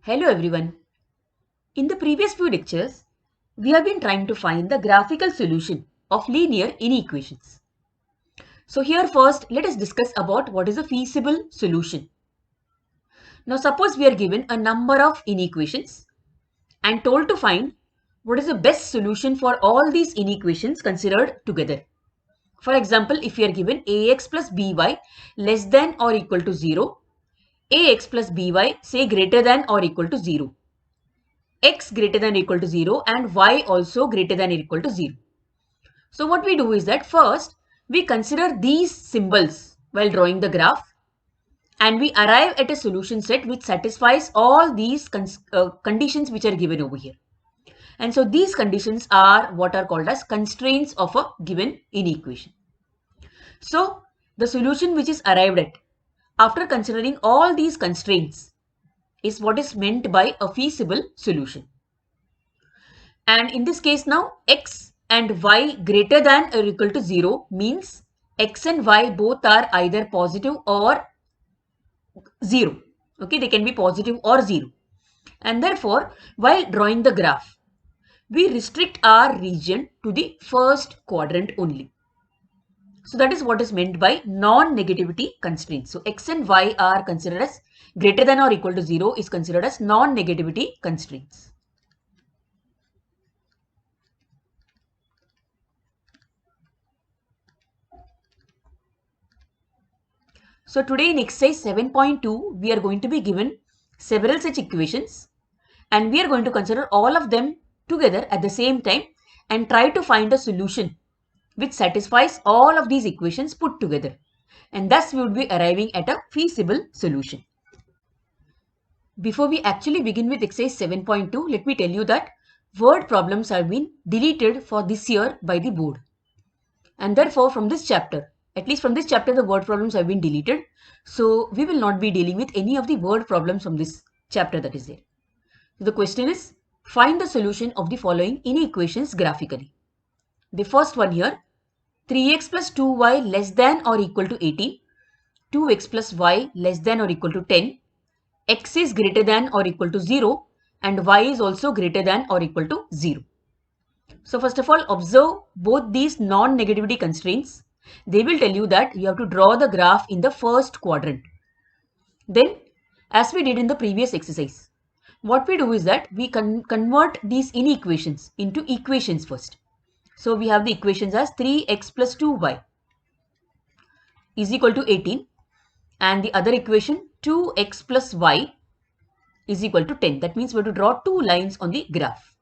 Hello everyone. In the previous few lectures, we have been trying to find the graphical solution of linear inequations. So here first, let us discuss about what is a feasible solution. Now suppose we are given a number of inequations and told to find what is the best solution for all these inequations considered together. For example, if we are given ax plus by less than or equal to 0, ax plus by say greater than or equal to 0. X greater than or equal to 0 and y also greater than or equal to 0. So what we do is that first we consider these symbols while drawing the graph and we arrive at a solution set which satisfies all these conditions which are given over here. And so these conditions are what are called as constraints of a given inequation. So the solution which is arrived at after considering all these constraints is what is meant by a feasible solution. And in this case now, x and y greater than or equal to 0 means x and y both are either positive or 0. Okay, they can be positive or 0. And therefore, while drawing the graph, we restrict our region to the first quadrant only. So that is what is meant by non-negativity constraints. So x and y are considered as greater than or equal to 0 is considered as non-negativity constraints. So today in exercise 7.2, we are going to be given several such equations and we are going to consider all of them together at the same time and try to find a solution which satisfies all of these equations put together. And thus we would be arriving at a feasible solution. Before we actually begin with exercise 7.2, let me tell you that word problems have been deleted for this year by the board. And therefore from this chapter, at least from this chapter, the word problems have been deleted. So we will not be dealing with any of the word problems from this chapter that is there. So the question is, find the solution of the following inequations graphically. The first one here, 3x plus 2y less than or equal to 18, 2x plus y less than or equal to 10, x is greater than or equal to 0 and y is also greater than or equal to 0. So first of all, observe both these non-negativity constraints. They will tell you that you have to draw the graph in the first quadrant. Then, as we did in the previous exercise, what we do is that we convert these inequations into equations first. So we have the equations as 3x plus 2y is equal to 18 and the other equation 2x plus y is equal to 10. That means we have to draw two lines on the graph.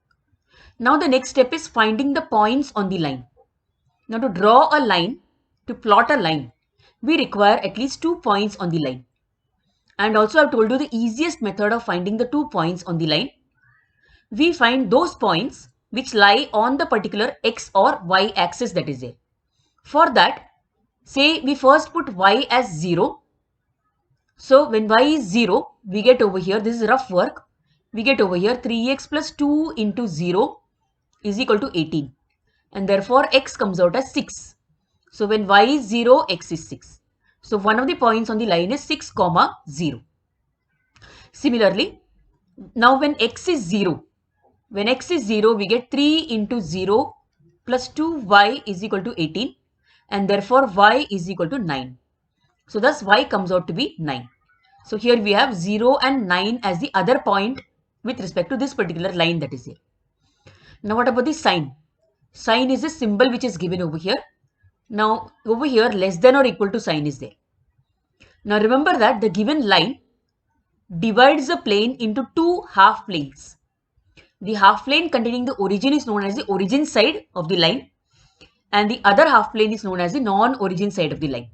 Now the next step is finding the points on the line. Now to draw a line, to plot a line, we require at least 2 points on the line. And also I've told you the easiest method of finding the 2 points on the line. We find those points which lie on the particular x or y axis that is there. For that, say we first put y as 0. So when y is 0, we get over here, this is rough work, we get over here 3x plus 2 into 0 is equal to 18. And therefore x comes out as 6. So when y is 0, x is 6. So one of the points on the line is 6, 0. Similarly, now when x is 0, we get 3 into 0 plus 2y is equal to 18 and therefore y is equal to 9. So thus y comes out to be 9. So here we have 0 and 9 as the other point with respect to this particular line that is here. Now what about the sign? Sign is a symbol which is given over here. Now over here less than or equal to sign is there. Now remember that the given line divides the plane into two half planes. The half plane containing the origin is known as the origin side of the line and the other half plane is known as the non-origin side of the line.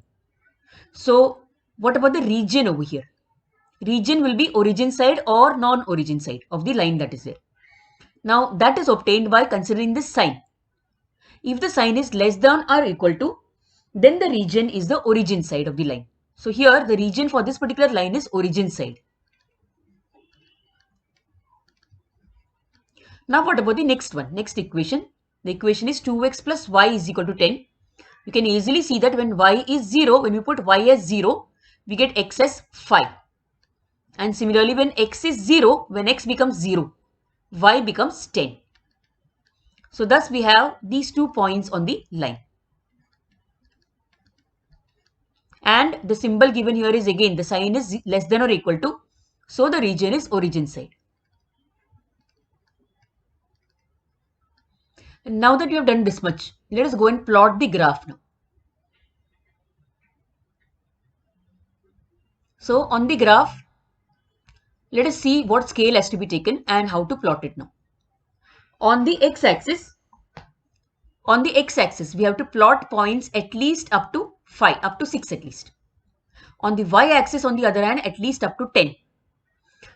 So what about the region over here? Region will be origin side or non-origin side of the line that is there. Now that is obtained by considering this sign. If the sign is less than or equal to, then the region is the origin side of the line. So here the region for this particular line is origin side. Now what about the next one? Next equation. The equation is 2x plus y is equal to 10. You can easily see that when y is 0, when we put y as 0, we get x as 5. And similarly, when x is 0, when x becomes 0, y becomes 10. So thus we have these 2 points on the line. And the symbol given here is again the sign is less than or equal to. So the region is origin side. And now that we have done this much, let us go and plot the graph now. So on the graph, let us see what scale has to be taken and how to plot it now. On the x-axis, we have to plot points at least up to 5, up to 6 at least. On the y-axis, on the other hand, at least up to 10.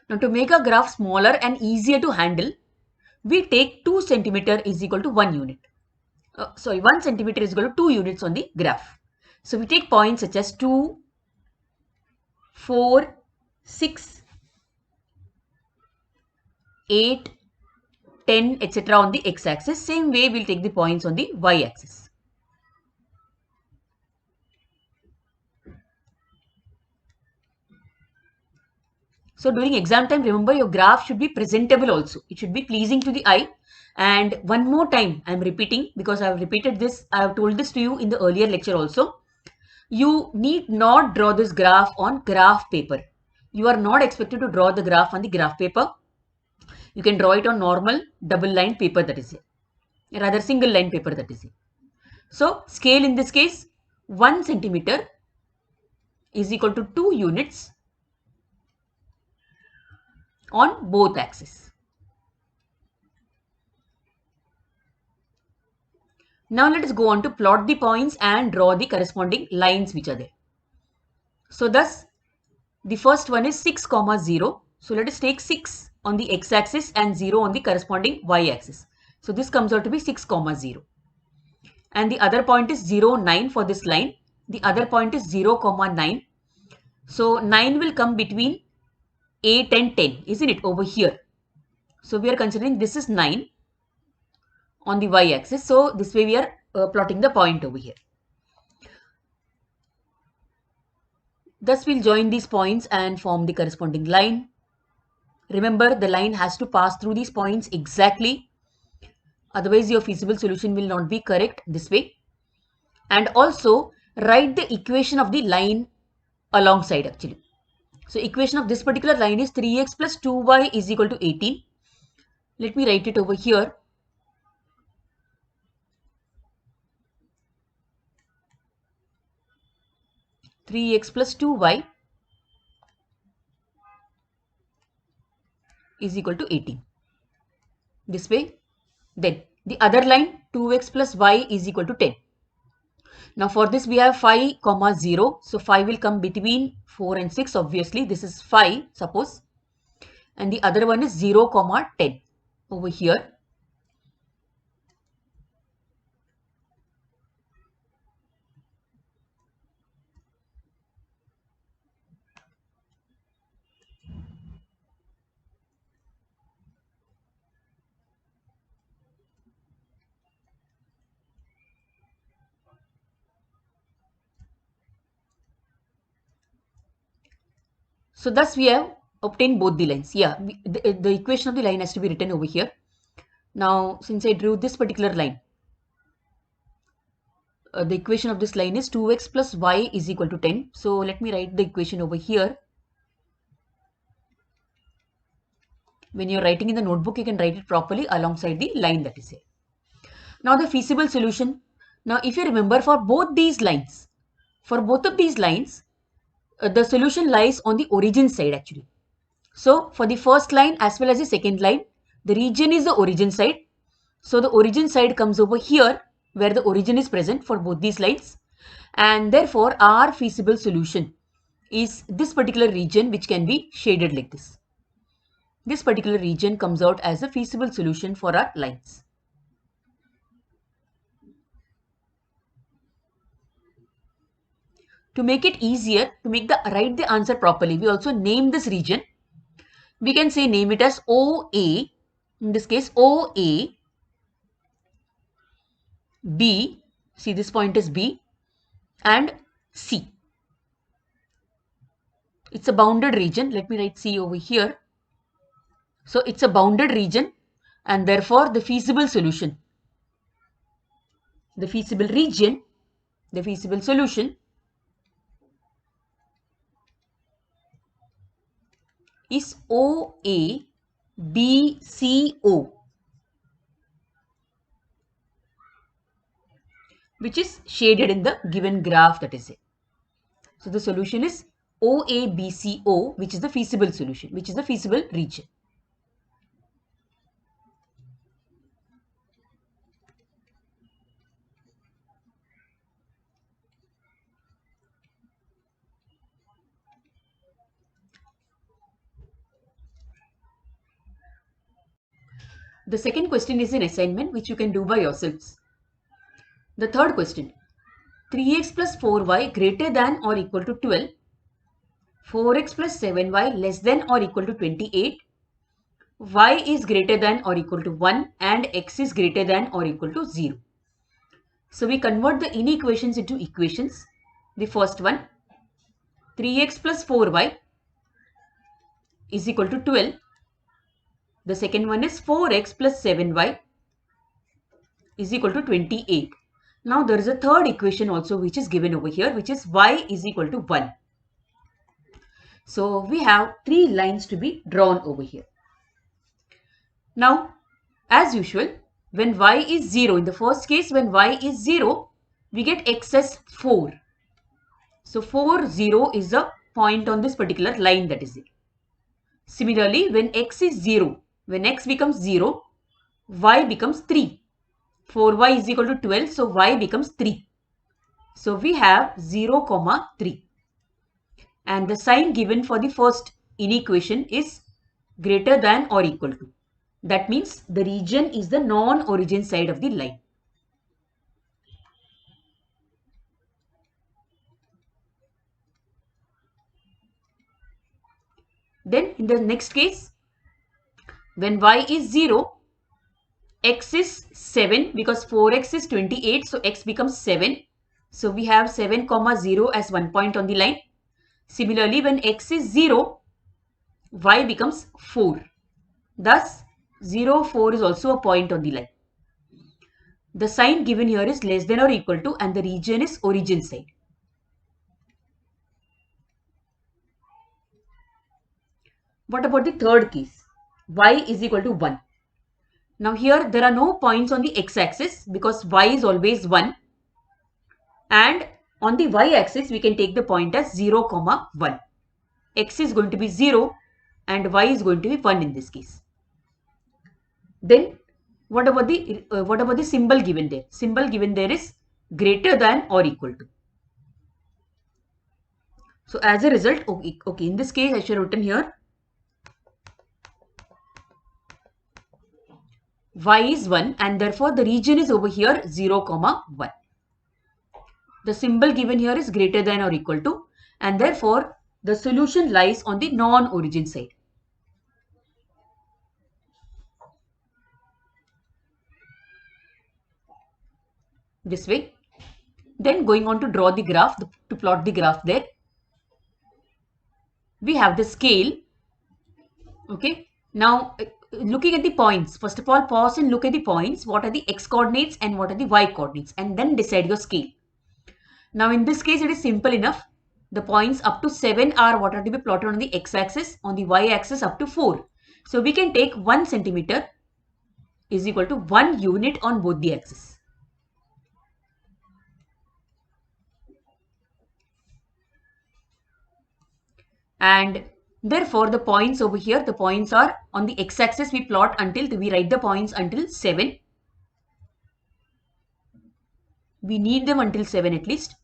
Now to make a graph smaller and easier to handle, we take 2 centimeter is equal to 1 unit. 1 centimeter is equal to 2 units on the graph. So we take points such as 2, 4, 6, 8, 10, etc. on the x-axis. Same way we'll take the points on the y-axis. So during exam time, remember your graph should be presentable also. It should be pleasing to the eye. And one more time, I'm repeating because I have repeated this. I have told this to you in the earlier lecture also. You need not draw this graph on graph paper. You are not expected to draw the graph on the graph paper. You can draw it on normal double line paper, that is here. Rather single line paper, that is here. So scale in this case 1 centimeter is equal to 2 units on both axes. Now let us go on to plot the points and draw the corresponding lines which are there. So thus the first one is 6, 0. So let us take 6 on the x-axis and 0 on the corresponding y-axis. So this comes out to be 6, 0. And the other point is 0, 9 for this line. The other point is 0, 9. So 9 will come between 8 and 10, isn't it, over here. So we are considering this is 9 on the y-axis. So this way we are plotting the point over here. Thus we'll join these points and form the corresponding line. Remember, the line has to pass through these points exactly. Otherwise your feasible solution will not be correct this way. And also write the equation of the line alongside actually. So equation of this particular line is 3x plus 2y is equal to 18. Let me write it over here. Three x plus 2y is equal to 18. This way. Then the other line 2x plus y is equal to 10. Now for this we have 5, 0. So 5 will come between 4 and 6. Obviously this is 5 suppose. And the other one is 0, 10 over here. So thus we have obtained both the lines. Yeah, the equation of the line has to be written over here. Now since I drew this particular line, the equation of this line is 2x plus y is equal to 10. So let me write the equation over here. When you're writing in the notebook, you can write it properly alongside the line that is here. Now the feasible solution. Now if you remember, for both these lines, for both of these lines, the solution lies on the origin side actually. So for the first line as well as the second line, the region is the origin side. So the origin side comes over here where the origin is present for both these lines. And therefore our feasible solution is this particular region which can be shaded like this. This particular region comes out as a feasible solution for our lines. To make it easier, to write the answer properly, we also name this region. We can say name it as OA, in this case OA, B, see this point is B, and C. It's a bounded region. Let me write C over here. So it's a bounded region, and therefore the feasible solution, the feasible region, the feasible solution is OABCO, which is shaded in the given graph, that is it. So the solution is OABCO, which is the feasible solution, which is the feasible region. The second question is an assignment which you can do by yourselves. The third question, 3x plus 4y greater than or equal to 12, 4x plus 7y less than or equal to 28, y is greater than or equal to 1 and x is greater than or equal to 0. So we convert the inequations into equations. The first one, 3x plus 4y is equal to 12. The second one is 4x plus 7y is equal to 28. Now there is a third equation also which is given over here, which is y is equal to 1. So we have three lines to be drawn over here. Now, as usual, when y is 0, in the first case when y is 0, we get x as 4. So 4, 0 is the point on this particular line, that is it. Similarly, when x is 0, when x becomes 0, y becomes 3. 4y is equal to 12, so y becomes 3. So we have 0, 3. And the sign given for the first inequation is greater than or equal to. That means the region is the non-origin side of the line. Then in the next case, when y is 0, x is 7 because 4x is 28, so x becomes 7. So we have 7, 0 as one point on the line. Similarly, when x is 0, y becomes 4. Thus, 0, 4 is also a point on the line. The sign given here is less than or equal to, and the region is origin side. What about the third case? Y is equal to 1. Now here there are no points on the x-axis because y is always 1. And on the y-axis we can take the point as 0, 1. X is going to be 0 and y is going to be 1 in this case. Then what about the symbol given there? Symbol given there is greater than or equal to. So as a result, okay, in this case I should have written here y is 1 and therefore the region is over here 0, 1. The symbol given here is greater than or equal to, and therefore the solution lies on the non-origin side. This way. Then going on to draw the graph, to plot the graph there. We have the scale. Okay. Now looking at the points, first of all pause and look at the points. What are the x coordinates and what are the y coordinates, and then decide your scale. Now in this case it is simple enough. The points up to 7 are what are to be plotted on the x-axis, on the y-axis up to 4. So we can take 1 centimeter is equal to 1 unit on both the axes. And therefore the points over here, the points are on the x-axis we plot until, we write the points until 7. We need them until 7 at least.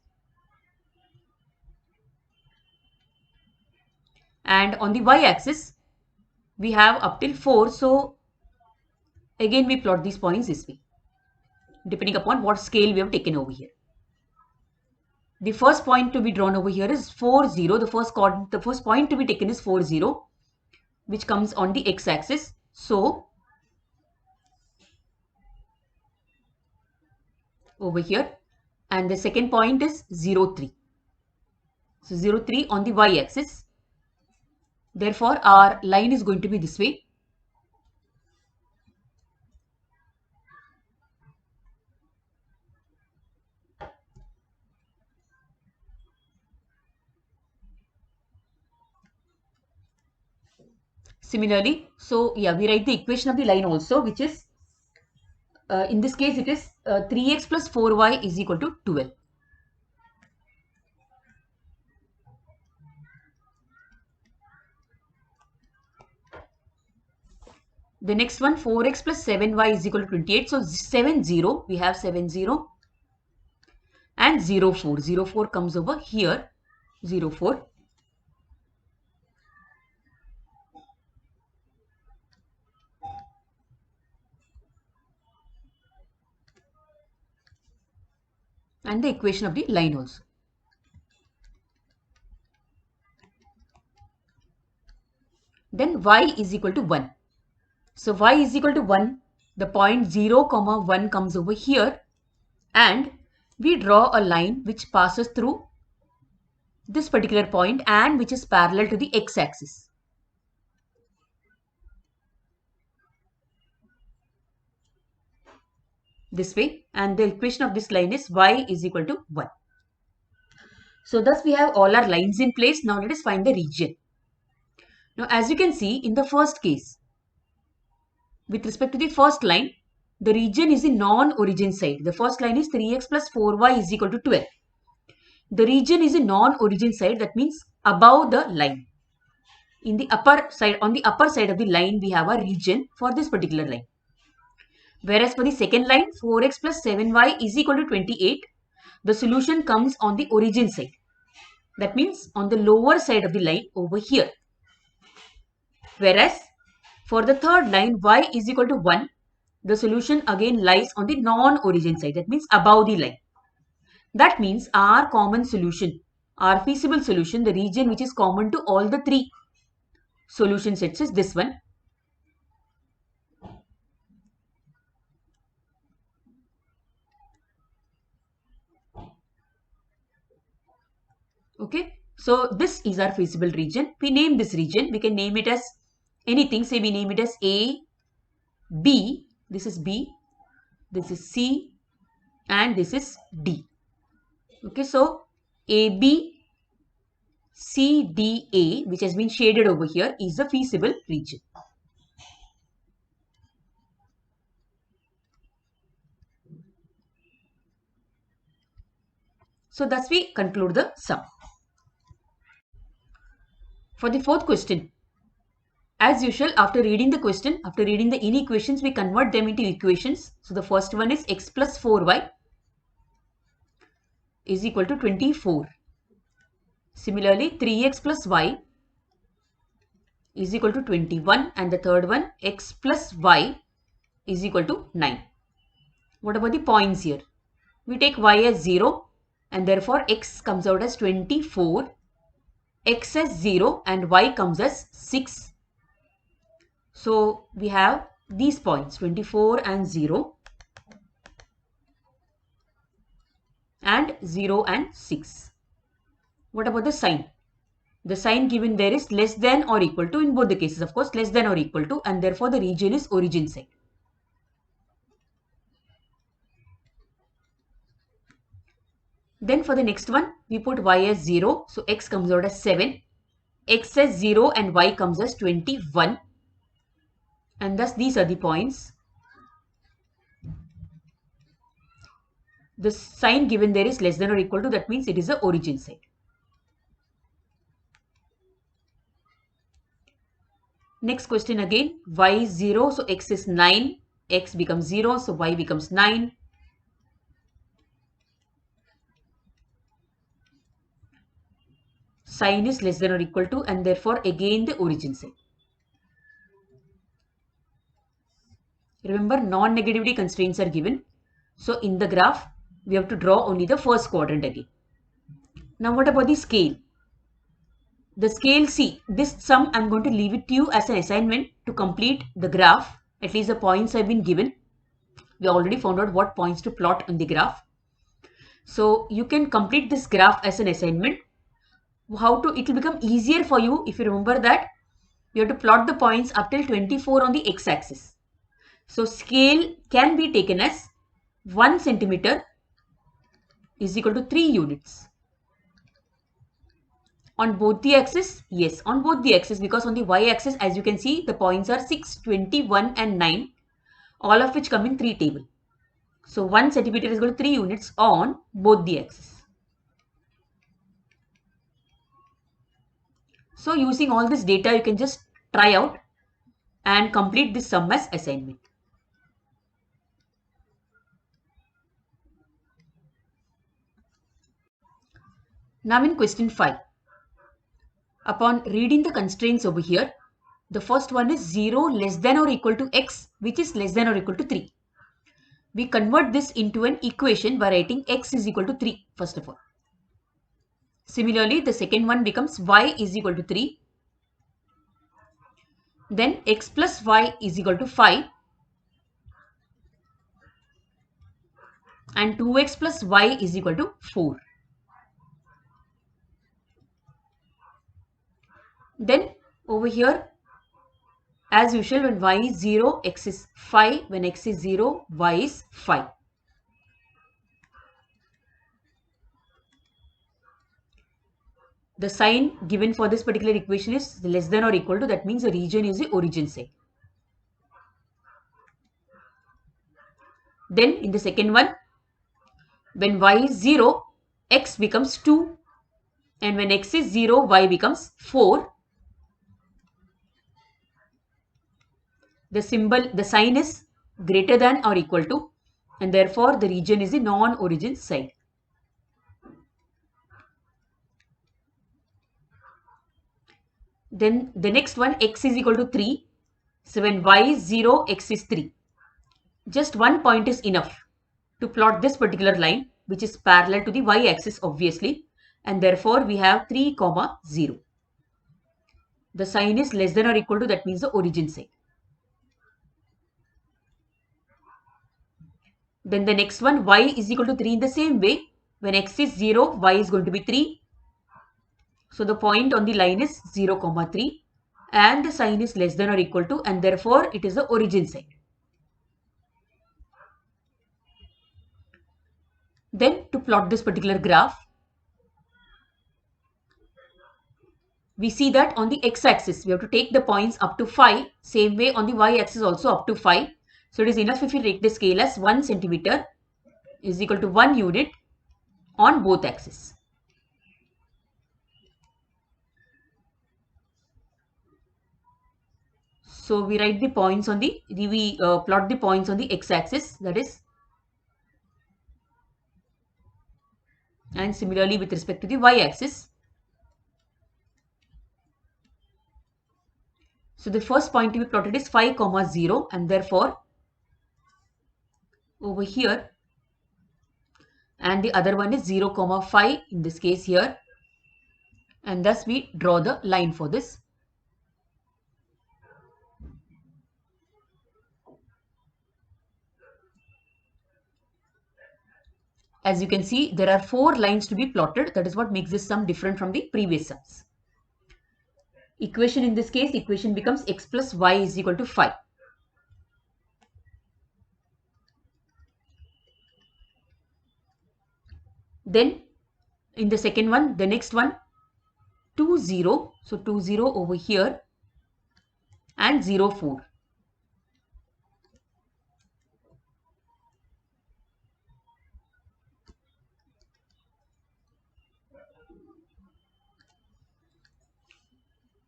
And on the y-axis we have up till 4. So again we plot these points this way, depending upon what scale we have taken over here. The first point to be drawn over here is 4, 0. The first point to be taken is 4, 0, which comes on the x-axis. So over here, and the second point is 0, 3. So 0, 3 on the y-axis. Therefore, our line is going to be this way. Similarly, so yeah, we write the equation of the line also, which is, in this case, it is 3x plus 4y is equal to 12. The next one, 4x plus 7y is equal to 28. So 7, 0, we have 7, 0 and 0, 4. 0, 4 comes over here, 0, 4. And the equation of the line also. Then y is equal to 1. So y is equal to 1. The point 0, 1 comes over here, and we draw a line which passes through this particular point and which is parallel to the x-axis. This way, and the equation of this line is y is equal to 1. So thus we have all our lines in place. Now let us find the region. Now as you can see in the first case, with respect to the first line, the region is the non-origin side. The first line is 3x plus 4y is equal to 12. The region is a non-origin side, that means above the line. In the upper side, on the upper side of the line, we have a region for this particular line. Whereas for the second line, 4x plus 7y is equal to 28, the solution comes on the origin side. That means on the lower side of the line over here. Whereas for the third line, y is equal to 1, the solution again lies on the non-origin side. That means above the line. That means our common solution, our feasible solution, the region which is common to all the three solution sets is this one. Okay, so this is our feasible region. We name this region, we can name it as anything. Say we name it as A, B, this is B, this is C, and this is D. Okay, so AB, CDA, which has been shaded over here, is the feasible region. So thus we conclude the sum. For the fourth question, as usual, after reading the question, after reading the inequations, we convert them into equations. So the first one is x plus 4y is equal to 24. Similarly, 3x plus y is equal to 21, and the third one, x plus y is equal to 9. What about the points here? We take y as 0, and therefore x comes out as 24, x as 0, and y comes as 6. So we have these points 24 and 0 and 0 and 6. What about the sign? The sign given there is less than or equal to, in both the cases, of course, less than or equal to, and therefore the region is origin side. Then for the next one, we put y as 0, so x comes out as 7, x as 0 and y comes as 21, and thus these are the points. The sign given there is less than or equal to, that means it is the origin side. Next question again, y is 0, so x is 9, x becomes 0, so y becomes 9. Sign is less than or equal to, and therefore again the origin side. Remember, non-negativity constraints are given. So in the graph, we have to draw only the first quadrant again. Now what about the scale? The scale, see, this sum I'm going to leave it to you as an assignment to complete the graph. At least the points have been given. We already found out what points to plot on the graph. So you can complete this graph as an assignment. It will become easier for you if you remember that We have to plot the points up till 24 on the x-axis. So scale can be taken as 1 centimeter is equal to 3 units. On both the axis? Yes, on both the axis, because on the y-axis, as you can see, the points are 6, 21 and 9, all of which come in 3 table. So 1 centimeter is equal to 3 units on both the axes. So using all this data, you can just try out and complete this sum as assignment. Now in question 5, upon reading the constraints over here, the first one is 0 less than or equal to x, which is less than or equal to 3. We convert this into an equation by writing x is equal to 3 first of all. Similarly, the second one becomes y is equal to 3. Then x plus y is equal to 5. And 2x plus y is equal to 4. Then over here, as usual, when y is 0, x is 5. When x is 0, y is 5. The sign given for this particular equation is less than or equal to, that means the region is the origin side. Then in the second one, when y is 0, x becomes 2. And when x is 0, y becomes 4. The sign is greater than or equal to, and therefore the region is the non-origin side. Then the next one, x is equal to 3. So when y is 0, x is 3. Just one point is enough to plot this particular line, which is parallel to the y-axis obviously, and therefore we have 3, 0. The sign is less than or equal to, that means the origin side. Then the next one, y is equal to 3 in the same way. When x is 0, y is going to be 3. So the point on the line is 0, 3, and the sign is less than or equal to, and therefore it is the origin side. Then to plot this particular graph, we see that on the x-axis, we have to take the points up to 5. Same way on the y-axis also up to 5. So it is enough if we take the scale as 1 centimeter is equal to 1 unit on both axes. So we write the points on we plot the points on the x-axis, that is, and similarly with respect to the y-axis. So the first point to be plotted is 5, 0, and therefore over here, and the other one is 0, 5 in this case here, and thus we draw the line for this. As you can see, there are 4 lines to be plotted. That is what makes this sum different from the previous sums. Equation in this case, equation becomes x plus y is equal to 5. Then in the second one, the next one, 2, 0. So 2, 0 over here, and 0, 4.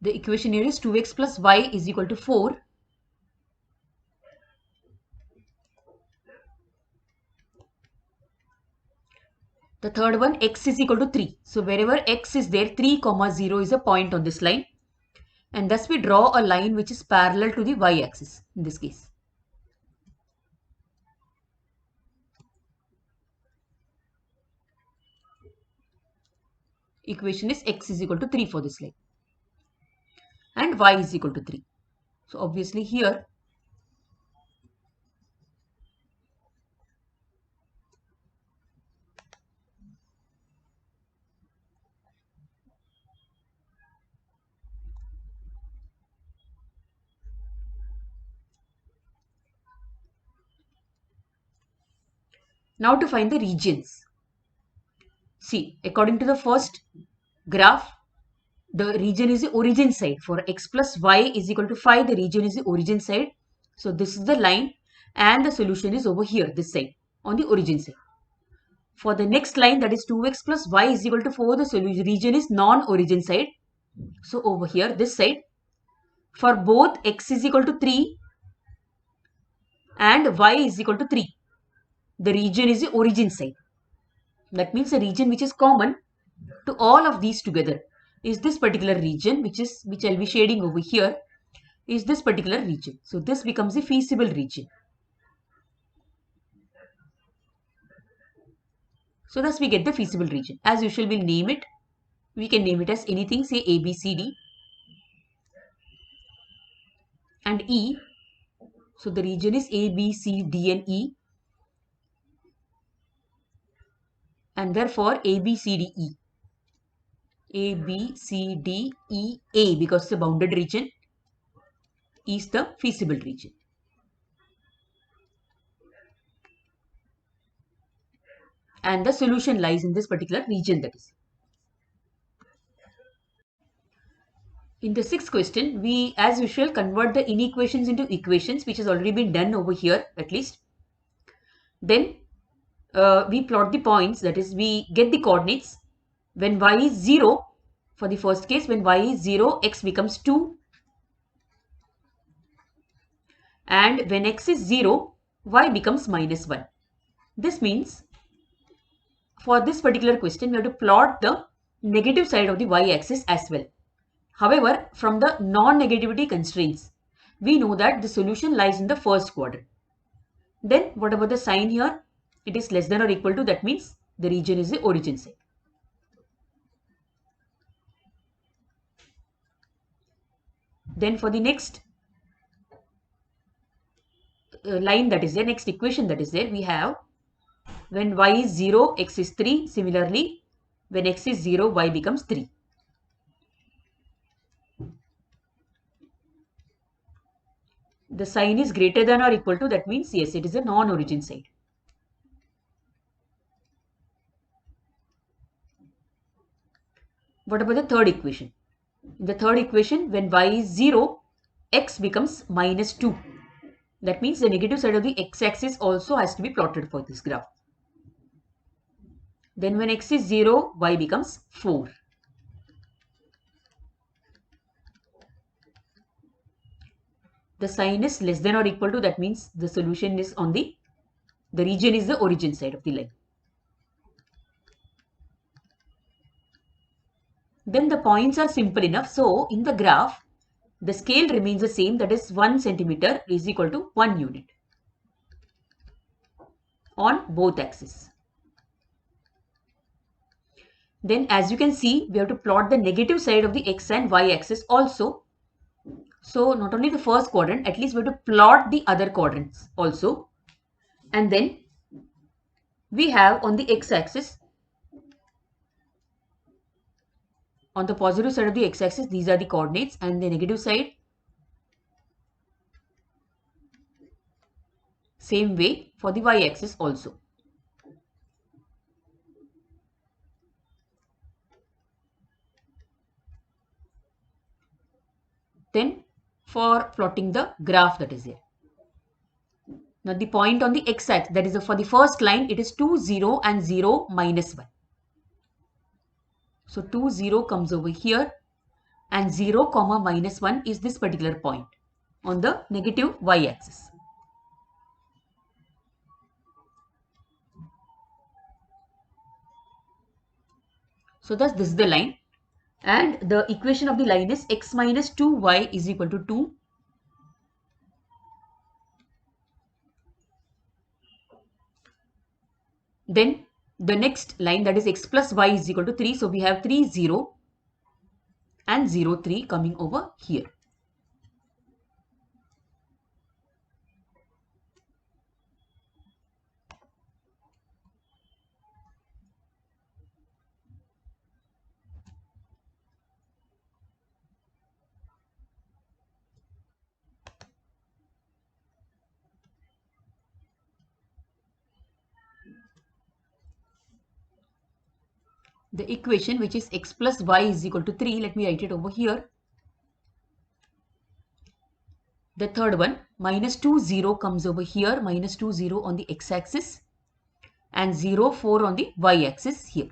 The equation here is 2x plus y is equal to 4. The third one, x is equal to 3. So wherever x is there, 3, 0 is a point on this line. And thus we draw a line which is parallel to the y-axis in this case. Equation is x is equal to 3 for this line. And y is equal to 3. So obviously here, Now to find the regions. See, according to the first graph, the region is the origin side. For x plus y is equal to 5, the region is the origin side. So this is the line and the solution is over here, this side, on the origin side. For the next line, that is 2x plus y is equal to 4, the solution region is non-origin side. So over here, this side, for both x is equal to 3 and y is equal to 3, the region is the origin side. That means the region which is common to all of these together is this particular region, which I'll be shading over here, is this particular region. So this becomes a feasible region. So thus we get the feasible region. As usual, we'll name it. We can name it as anything, say A, B, C, D and E. So the region is A, B, C, D and E. And therefore A, B, C, D, E. A, B, C, D, E, A, because the bounded region is the feasible region. And the solution lies in this particular region, that is. In the sixth question, we as usual convert the inequations into equations, which has already been done over here at least. Then we plot the points, that is we get the coordinates. When y is 0, for the first case, when y is 0, x becomes 2. And when x is 0, y becomes minus 1. This means for this particular question, we have to plot the negative side of the y-axis as well. However, from the non-negativity constraints, we know that the solution lies in the first quadrant. Then what about the sign here? It is less than or equal to, that means the region is the origin side. Then for the next line that is there, next equation that is there, we have when y is 0, x is 3. Similarly, when x is 0, y becomes 3. The sign is greater than or equal to, that means yes, it is a non-origin side. What about the third equation? In the third equation, when y is 0, x becomes minus 2. That means the negative side of the x-axis also has to be plotted for this graph. Then when x is 0, y becomes 4. The sign is less than or equal to, that means the solution is on the region is the origin side of the line. Then the points are simple enough. So in the graph, the scale remains the same, that is 1 centimeter is equal to 1 unit on both axes. Then as you can see, we have to plot the negative side of the x and y axis also. So not only the first quadrant, at least we have to plot the other quadrants also. And then we have on the x-axis, on the positive side of the x-axis, these are the coordinates, and the negative side, same way for the y-axis also. Then for plotting the graph that is there. Now the point on the x-axis, that is for the first line, it is 2, 0 and 0 minus 1. So 2, 0 comes over here and 0 comma minus 1 is this particular point on the negative y-axis. So thus this is the line, and the equation of the line is x minus 2y is equal to 2. Then the next line, that is x plus y is equal to 3. So we have 3, 0 and 0, 3 coming over here. the equation which is x plus y is equal to 3. Let me write it over here. The third one, minus 2, 0 comes over here, minus 2, 0 on the x-axis and 0, 4 on the y-axis here.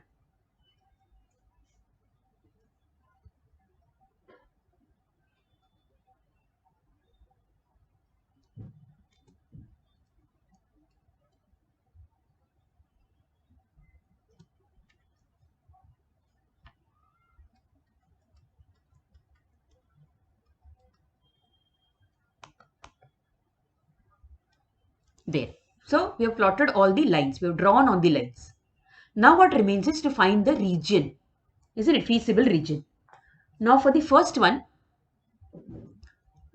There. So we have plotted all the lines. We have drawn on the lines. Now what remains is to find the region. Isn't it? Feasible region. Now for the first one,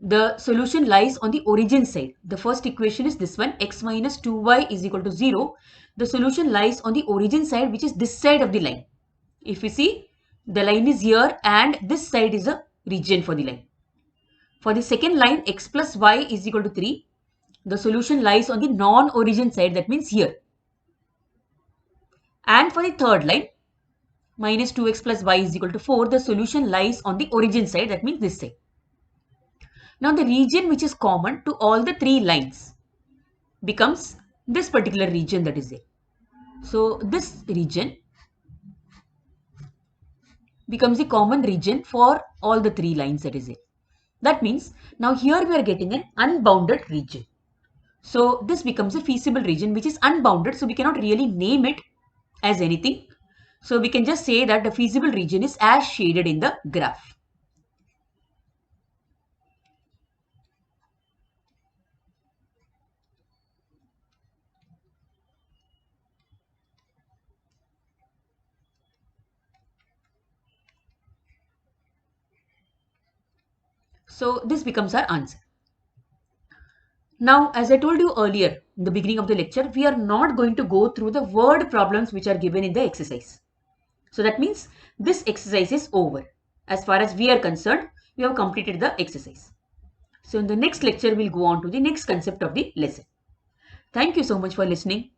the solution lies on the origin side. The first equation is this one, x minus 2y is equal to 0. The solution lies on the origin side, which is this side of the line. If you see, the line is here and this side is a region for the line. For the second line, x plus y is equal to 3. The solution lies on the non-origin side, that means here. And for the third line, minus 2x plus y is equal to 4, the solution lies on the origin side, that means this side. Now the region which is common to all the three lines becomes this particular region that is there. So this region becomes the common region for all the three lines that is there. That means now here we are getting an unbounded region. So this becomes a feasible region which is unbounded, so we cannot really name it as anything. So we can just say that the feasible region is as shaded in the graph. So this becomes our answer. Now, as I told you earlier in the beginning of the lecture, we are not going to go through the word problems which are given in the exercise. So that means this exercise is over. As far as we are concerned, we have completed the exercise. So in the next lecture, we'll go on to the next concept of the lesson. Thank you so much for listening.